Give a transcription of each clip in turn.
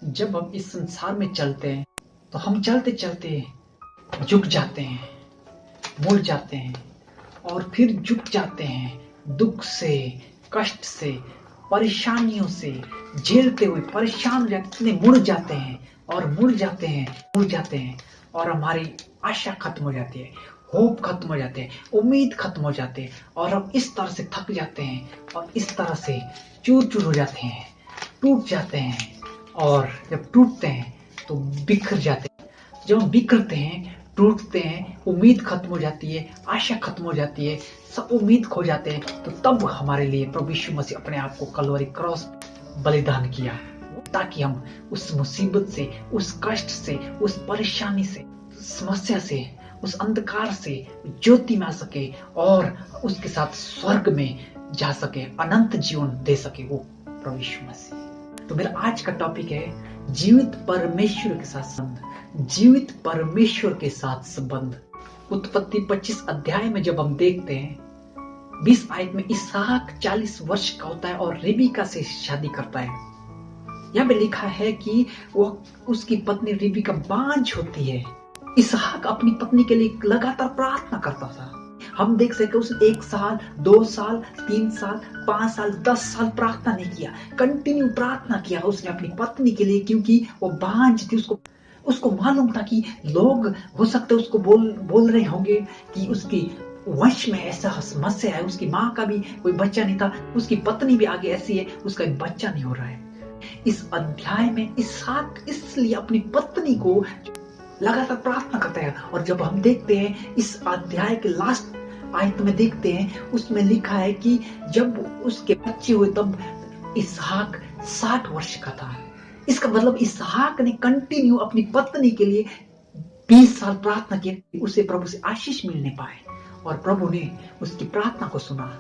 जब हम इस संसार में चलते हैं तो हम चलते चलते झुक जाते हैं, मुड़ जाते हैं और फिर झुक जाते हैं। दुख से, कष्ट से, परेशानियों से झेलते हुए परेशान हो जाते, इतने मुड़ जाते हैं और मुड़ जाते हैं, मुड़ जाते हैं और हमारी आशा खत्म हो जाती है, होप खत्म हो जाते हैं, उम्मीद खत्म हो जाते हैं और हम इस तरह से थक जाते हैं और इस तरह से चूर चूर हो जाते हैं, टूट जाते हैं। और जब टूटते हैं तो बिखर जाते हैं। जब हम बिखरते हैं, टूटते हैं, उम्मीद खत्म हो जाती है, आशा खत्म हो जाती है, सब उम्मीद खो जाते हैं, तो तब हमारे लिए प्रभु यीशु मसीह अपने आप को कलवरी क्रॉस बलिदान किया, ताकि हम उस मुसीबत से, उस कष्ट से, उस परेशानी से, समस्या से, उस अंधकार से ज्योति में आ सके और उसके साथ स्वर्ग में जा सके, अनंत जीवन दे सके वो प्रभु यीशु मसीह। तो मेरा आज का टॉपिक है जीवित परमेश्वर के साथ संबंध। जीवित परमेश्वर के साथ संबंध। उत्पत्ति 25 अध्याय में जब हम देखते हैं 20 आयत में इसहाक 40 वर्ष का होता है और रिबिका से शादी करता है। यहाँ पे लिखा है कि वो उसकी पत्नी रिबिका बांझ होती है। इसहाक अपनी पत्नी के लिए लगातार प्रार्थना करता था। हम देख सकते उसने 1 साल, 2 साल, 3 साल, 5 साल, 10 साल प्रार्थना नहीं किया, कंटिन्यू प्रार्थना किया उसने अपनी पत्नी के लिए, क्योंकि वो बांझ थी। उसको मालूम था कि लोग हो सकते उसको बोल रहे होंगे कि उसकी वंश में ऐसा समस्या है, उसकी माँ का भी कोई बच्चा नहीं था, उसकी पत्नी भी आगे ऐसी है, उसका एक बच्चा नहीं हो रहा है। इस अध्याय में इसहाक इसलिए अपनी पत्नी को लगातार प्रार्थना करता है। और जब हम देखते हैं इस अध्याय के लास्ट आयत में देखते हैं, उसमें लिखा है कि जब उसके बच्चे हुए तब इसहाक 60 वर्ष का था। इसका मतलब इसहाक ने कंटिन्यू अपनी पत्नी के लिए 20 साल प्रार्थना की, उसे प्रभु से आशीष मिलने पाए और प्रभु ने उसकी प्रार्थना को सुना।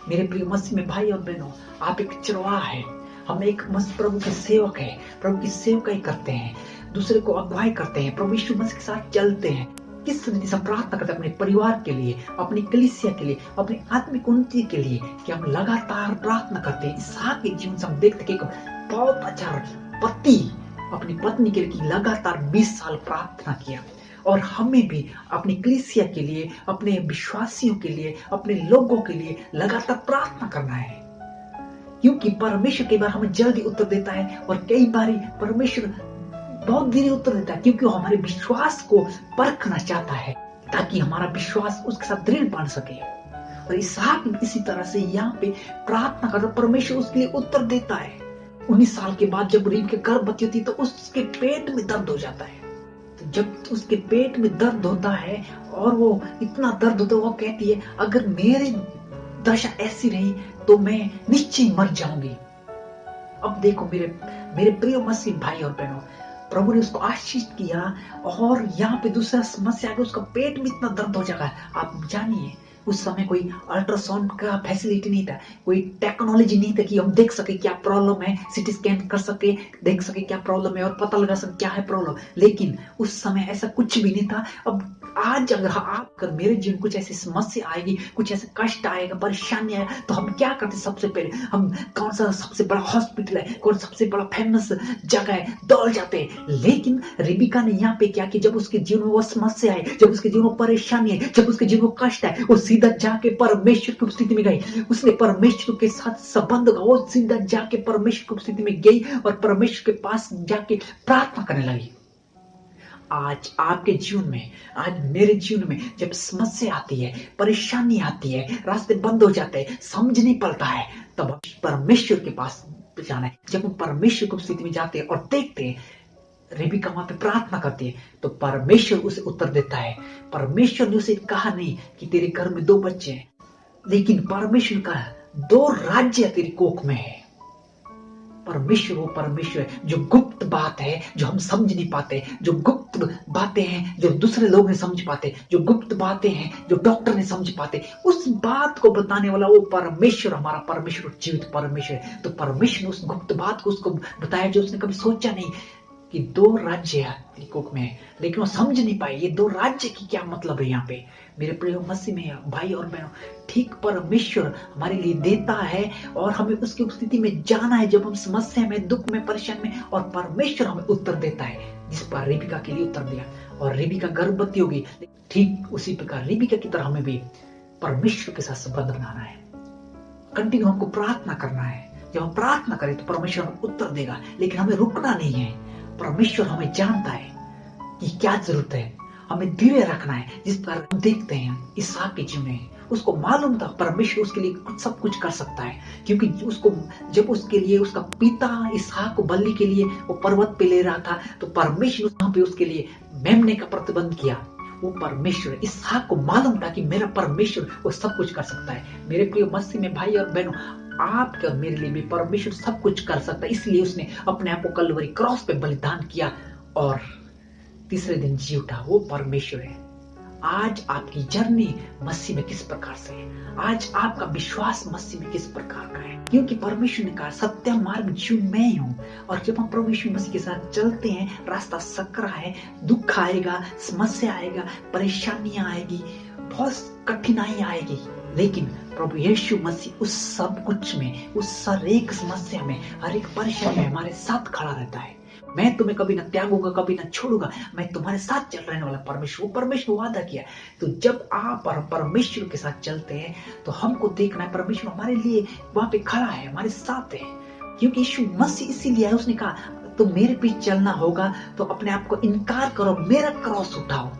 मेरे प्रिय मसीह में भाई और बहनों, आप एक चरवाहा है, हम एक प्रभु के सेवक है, प्रभु की सेवकाई करते हैं, दूसरे को अगुवाई करते हैं, प्रभु यीशु मसीह के साथ चलते हैं। किस रीति से प्रार्थना करते हैं अपने परिवार के लिए, अपनी कलीसिया के लिए, अपनी आत्मिक उन्नति के लिए, कि हम लगातार प्रार्थना करते हैं। इसहाक के जीवन से हम देखते हैं कि बहुत अच्छा पति अपनी पत्नी के लिए लगातार 20 साल प्रार्थना किया। और हमें भी अपनी कलीसिया के लिए, अपने विश्वासियों के लिए, अपने लोगों के लिए लगातार प्रार्थना करना है, क्योंकि परमेश्वर कई बार हमें जल्दी उत्तर देता है और कई बार परमेश्वर बहुत धीरे उत्तर देता है, क्योंकि वो हमारे विश्वास को परखना चाहता है, ताकि हमारा विश्वास उसके साथ दृढ़ बन सके। और इसहाक इसी तरह से यहाँ पे प्रार्थना करता, परमेश्वर उसके लिए उत्तर देता है। 19 साल के बाद जब रिबका गर्भवती होती तो उसके पेट में दर्द हो जाता है। तो जब उसके पेट में दर्द होता है और वो इतना दर्द होता है, वो कहती है अगर मेरी दशा ऐसी रही तो मैं निश्चय मर जाऊंगी। अब देखो मेरे प्रिय मसीह भाई और बहनों, प्रभु ने उसको आशीष किया और यहाँ पे दूसरा समस्या है कि उसका पेट में इतना दर्द हो जाएगा। आप जानिए उस समय कोई अल्ट्रासाउंड का फैसिलिटी नहीं था, कोई टेक्नोलॉजी नहीं था कि हम देख सके क्या प्रॉब्लम है, सीटी स्कैन कर सके, देख सके क्या प्रॉब्लम है और पता लगा सके क्या है प्रॉब्लम। लेकिन उस समय ऐसा कुछ भी नहीं था। अब आज अगर मेरे जीवन कुछ ऐसी समस्या आएगी, कुछ ऐसे कष्ट आएगा, परेशानी आएगा, तो हम क्या करते? सबसे पहले हम कौन सा सबसे बड़ा हॉस्पिटल है, कौन सबसे बड़ा फेमस जगह है, दौड़ जाते हैं। लेकिन रिबिका ने यहाँ पे क्या कि जब उसके जीवन में वो समस्या है, जब उसके जीवन में परेशानी है, जब उसके जीवन में कष्ट है, वो सीधा जाके परमेश्वर की उपस्थिति में गई। उसने परमेश्वर के साथ संबंध का, वो सीधा जाके परमेश्वर की उपस्थिति में गई और परमेश्वर के पास जाके प्रार्थना करने लगी। आज आपके जीवन में, आज मेरे जीवन में जब समस्या आती है, परेशानी आती है, रास्ते बंद हो जाते हैं, समझ नहीं पड़ता है, तब परमेश्वर के पास जाना है। जब हम परमेश्वर की उपस्थिति में जाते हैं और देखते हैं रिबिका वहां पे प्रार्थना करती है, तो परमेश्वर उसे उत्तर देता है। परमेश्वर ने उसे कहा नहीं कि तेरे घर में 2 बच्चे हैं, लेकिन परमेश्वर का 2 राज्य तेरी कोख में है। परमेश्वर वो परमेश्वर है जो गुप्त बात है, जो हम समझ नहीं पाते, जो गुप्त बातें हैं जो दूसरे लोग नहीं समझ पाते, जो गुप्त बातें हैं जो डॉक्टर नहीं समझ पाते, उस बात को बताने वाला वो परमेश्वर, हमारा परमेश्वर जीवित परमेश्वर है। तो परमेश्वर ने उस गुप्त बात को उसको बताया जो उसने कभी सोचा नहीं, कि 2 राज्य कुक में है, लेकिन वो समझ नहीं पाए ये 2 राज्य की क्या मतलब है। यहाँ पे मेरे प्रिय मसीह में भाई और बहनों, ठीक परमेश्वर हमारे लिए देता है और हमें उसकी स्थिति में जाना है जब हम समस्या में, दुख में, परेशानी में, और परमेश्वर हमें उत्तर देता है। जिस पर रेबिका के लिए उत्तर दिया और रेबिका गर्भवती होगी, ठीक उसी प्रकार रेबिका की तरह हमें भी परमेश्वर के साथ संबंध बनाना है। कंटिन्यू हमको प्रार्थना करना है। जब हम प्रार्थना करें तो परमेश्वर हमें उत्तर देगा, लेकिन हमें रुकना नहीं है। परमेश्वर हमें जानता है कि क्या जरूरत है, हमें धीरे रखना है। जिस पर हम देखते हैं इसहाक के जीवन में, उसको मालूम था परमेश्वर उसके लिए सब कुछ कर सकता है, क्योंकि उसको जब उसके लिए उसका पिता इसहाक को बलि के लिए वो पर्वत पे ले रहा था, तो परमेश्वर वहां पे उसके लिए मेमने का प्रतिबंध किया। वो परमेश्वर, इसहाक को मालूम था कि मेरा परमेश्वर वो सब कुछ कर सकता है। मेरे प्रिय मसीह में भाई और बहनों, आपके और मेरे लिए भी परमेश्वर सब कुछ कर सकता है। इसलिए उसने अपने आप को कलवरी क्रॉस पे बलिदान किया और तीसरे दिन जी उठा। वो परमेश्वर है। आज आपकी जर्नी मसीह में किस प्रकार से है? आज आपका विश्वास मसीह में किस प्रकार का है? क्योंकि परमेश्वर ने कहा सत्य मार्ग जीवन मैं ही हूँ। और जब हम प्रभु यीशु मसीह के साथ चलते हैं, रास्ता सकरा है, दुख आएगा, समस्या आएगा, परेशानियां आएगी, बहुत कठिनाई आएगी, लेकिन प्रभु यीशु मसीह उस सब कुछ में, उस हर एक समस्या में, हर एक परेशानी में हमारे साथ खड़ा रहता है। मैं तुम्हें कभी न त्यागूंगा, कभी न छोड़ूंगा, मैं तुम्हारे साथ चल रहने वाला परमेश्वर। वो परमेश्वर वादा किया। तो जब आप परमेश्वर के साथ चलते हैं तो हमको देखना है परमेश्वर हमारे लिए वहां पे खड़ा है, हमारे साथ है। क्योंकि यीशु मसीह इसीलिए है, उसने कहा तो मेरे पीछे चलना होगा तो अपने आप को इनकार करो, मेरा क्रॉस उठाओ।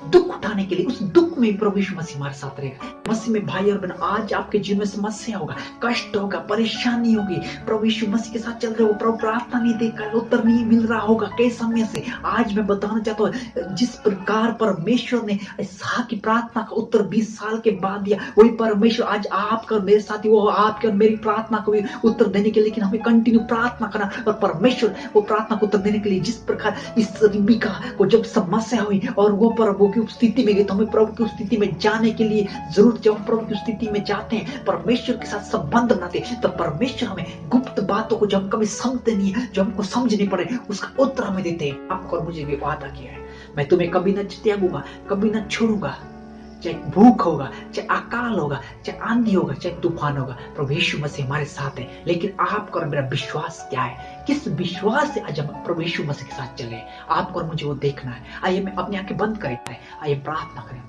दुख उठाने के लिए उस दुख में प्रभु यीशु मसीह हमारे साथ रहेगा। मसीह में भाई और बहन, आज आपके जीवन में समस्या होगा, कष्ट होगा, परेशानी होगी, प्रभु यीशु मसीह के साथ चल रहे हो, प्रभु प्रार्थना नहीं देखा, उत्तर नहीं मिल रहा होगा कई समय से। आज मैं बताना चाहता हूँ, जिस प्रकार परमेश्वर ने इसहाक की प्रार्थना का उत्तर 20 साल के बाद दिया, वही परमेश्वर आज आपका मेरे साथ, वो आपके और मेरी प्रार्थना को भी उत्तर देने के लिए, लेकिन हमें कंटिन्यू प्रार्थना करना और परमेश्वर वो प्रार्थना को उत्तर देने के लिए। जिस प्रकार इस रिबिका को जब समस्या हुई और वो प्रभु की स्थिति में गई, तो हमें प्रभु की स्थिति में जाने के लिए जरूर, जब हम प्रभु की स्थिति में जाते हैं, परमेश्वर के साथ संबंध बनाते हैं, तो परमेश्वर हमें गुप्त बातों को जो हम कभी समझते नहीं है, जो हमको समझ नहीं पड़े, उसका उत्तर हमें देते हैं। आपको और मुझे भी वादा किया है, मैं तुम्हें कभी न त्यागूंगा, कभी न छोड़ूंगा। चाहे भूख होगा, चाहे अकाल होगा, चाहे आंधी होगा, चाहे तूफान होगा, प्रभु यीशु मसीह हमारे साथ है। लेकिन आपका और मेरा विश्वास क्या है? किस विश्वास से आज हम प्रभु यीशु मसीह के साथ चले? आपको और मुझे वो देखना है। आइए मैं अपनी आंखें बंद करें, आइए प्रार्थना करें।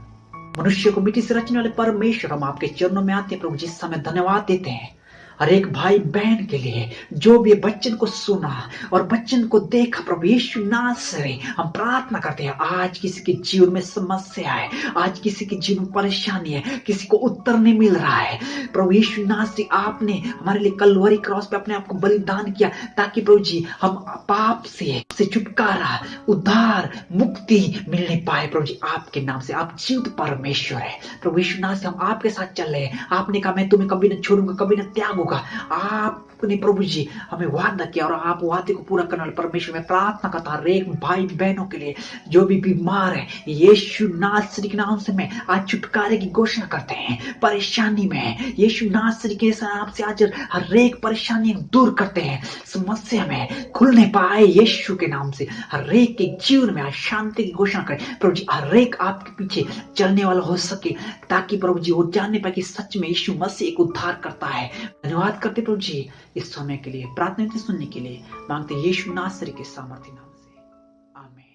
मनुष्य को मिट्टी से रचने वाले परमेश्वर, हम आपके चरणों में आते हैं प्रभु जी, समय धन्यवाद देते हैं हर एक भाई बहन के लिए जो भी बच्चन को सुना और बच्चन को देखा। प्रभु यीशु नासरी, हम प्रार्थना करते हैं, आज किसी के जीवन में समस्या है, आज किसी के जीवन में परेशानी है, किसी को उत्तर नहीं मिल रहा है, प्रभु यीशु नासरी आपने हमारे लिए कलवरी क्रॉस पे अपने आप को बलिदान किया, ताकि प्रभु जी हम पाप से छुटकारा, उद्धार, मुक्ति मिलने पाए। प्रभु जी आपके नाम से, आप जीवित परमेश्वर है। प्रभु यीशु नासरी, हम आपके साथ चल रहे हैं। आपने कहा मैं तुम्हें कभी न छोड़ूंगा, कभी न त्यागूंगा। आपने प्रभु जी हमें वादा किया और आप वादे को पूरा करने वाले परमेश्वर, में प्रार्थना करता हूं एक भाई बहनों के लिए जो भी बीमार है, यीशु नासरी के नाम से मैं आज छुटकारे की घोषणा करते हैं। परेशानी में यीशु नासरी के नाम से आज हर एक परेशानी दूर करते हैं। समस्या में खुलने पाए यीशु के नाम से, हर एक के जीवन में आज शांति की घोषणा करें। प्रभु जी हर एक आपके पीछे चलने वाला हो सके, ताकि प्रभु जी वो जानने पाए कि सच में यीशु मसीह एक उद्धार करता है। धन्यवाद करते प्रभु जी इस समय के लिए, प्रार्थना सुनने के लिए मांगते यीशु नासरी के सामर्थ्य नाम से, आमीन।